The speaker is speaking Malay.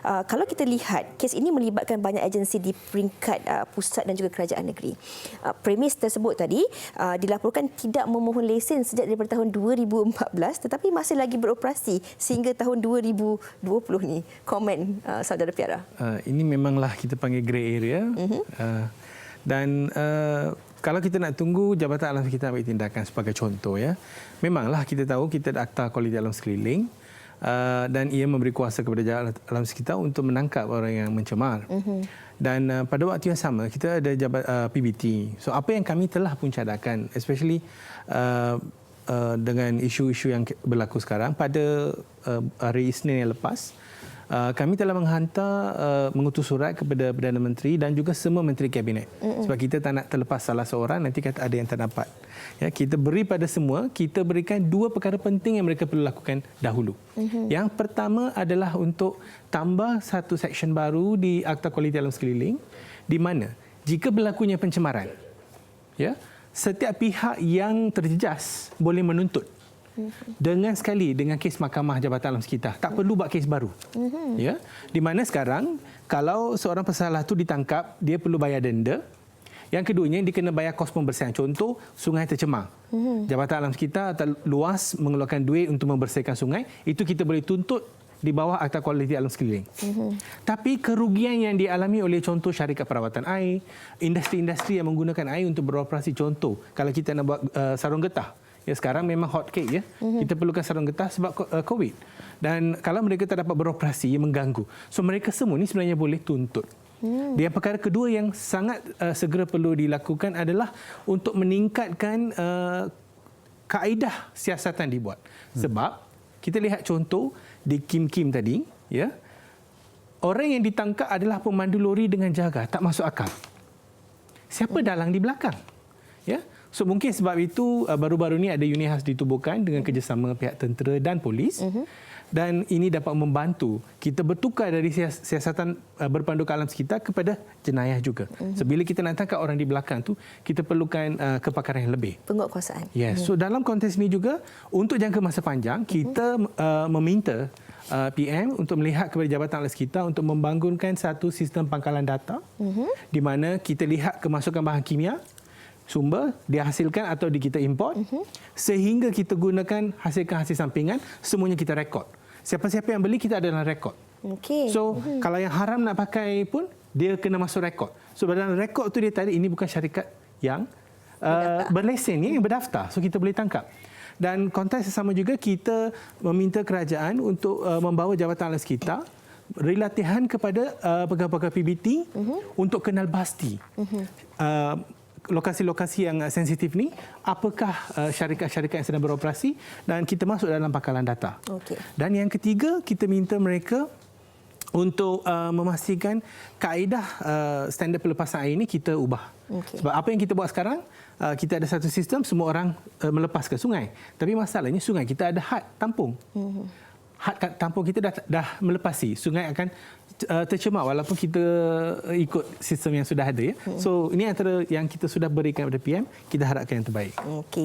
Kalau kita lihat, kes ini melibatkan banyak agensi di peringkat pusat dan juga kerajaan negeri. Premis tersebut tadi dilaporkan tidak memohon lesen sejak daripada tahun 2014 tetapi masih lagi beroperasi sehingga tahun 2020 ni. Komen Saudara Piara. Ini memanglah kita panggil grey area. Dan kalau kita nak tunggu Jabatan Alam Sekitar ambil tindakan sebagai contoh, ya, memanglah kita tahu kita ada Akta Kualiti Alam Sekeliling. Dan ia memberi kuasa kepada Jabatan Alam Sekitar untuk menangkap orang yang mencemar. Dan pada waktu yang sama, kita ada PBT. So, apa yang kami telah pun cadangkan, especially dengan isu-isu yang berlaku sekarang, pada hari Isnin yang lepas, kami telah menghantar mengutus surat kepada Perdana Menteri dan juga semua Menteri Kabinet. Sebab kita tak nak terlepas salah seorang, nanti kata ada yang tak dapat. Ya, kita beri pada semua, kita berikan dua perkara penting yang mereka perlu lakukan dahulu. Yang pertama adalah untuk tambah satu seksyen baru di Akta Kualiti Alam Sekeliling, di mana jika berlakunya pencemaran, ya, setiap pihak yang terjejas boleh menuntut. Dengan kes Mahkamah Jabatan Alam Sekitar. Tak perlu buat kes baru. Ya, di mana sekarang, kalau seorang pesalah itu ditangkap, dia perlu bayar denda. Yang keduanya, dia kena bayar kos pembersihan. Contoh, sungai tercemar. Jabatan Alam Sekitar atau luas mengeluarkan duit untuk membersihkan sungai. Itu kita boleh tuntut di bawah Akta Kualiti Alam Sekeliling. Tapi kerugian yang dialami oleh contoh syarikat perawatan air, industri-industri yang menggunakan air untuk beroperasi. Contoh, kalau kita nak buat sarung getah. Ya, sekarang memang hot cake, ya. Kita perlukan sarung getah sebab COVID. Dan kalau mereka tak dapat beroperasi, ia mengganggu. So mereka semua ni sebenarnya boleh tuntut. Dan perkara kedua yang sangat segera perlu dilakukan adalah untuk meningkatkan kaedah siasatan dibuat. Sebab kita lihat contoh di Kim tadi, ya, orang yang ditangkap adalah pemandu lori dengan jaga, tak masuk akal. Siapa dalang di belakang? Ya. So mungkin sebab itu baru-baru ini ada unit khas ditubuhkan dengan kerjasama pihak tentera dan polis. Dan ini dapat membantu kita bertukar dari siasatan berpandukan alam sekitar kepada jenayah juga. So bila kita nak tangkap orang di belakang tu, kita perlukan kepakaran yang lebih. Penguatkuasaan. Yes. So dalam konteks ini juga, untuk jangka masa panjang, kita meminta PM untuk melihat kepada Jabatan Alam Sekitar untuk membangunkan satu sistem pangkalan data di mana kita lihat kemasukan bahan kimia, sumber dihasilkan atau kita import, sehingga kita gunakan hasil sampingan, semuanya kita rekod. Siapa-siapa yang beli, kita ada dalam rekod. So, kalau yang haram nak pakai pun, dia kena masuk rekod. So, dalam rekod tu dia tadi, ini bukan syarikat yang berlesen, yang berdaftar. So, kita boleh tangkap. Dan konteks sesama juga, kita meminta kerajaan untuk membawa Jabatan Alam Sekitar latihan kepada pegawai-pegawai PBT untuk kenal pasti lokasi-lokasi yang sensitif ni, apakah syarikat-syarikat yang sedang beroperasi, dan kita masuk dalam pangkalan data. Dan yang ketiga, kita minta mereka untuk memastikan kaedah standard pelepasan air ini kita ubah. Sebab apa yang kita buat sekarang, kita ada satu sistem, semua orang melepas ke sungai. Tapi masalahnya sungai kita ada had tampung. Had tampung kita dah melepasi, sungai akan tercemar walaupun kita ikut sistem yang sudah ada, ya. So ini antara yang kita sudah berikan kepada PM, kita harapkan yang terbaik.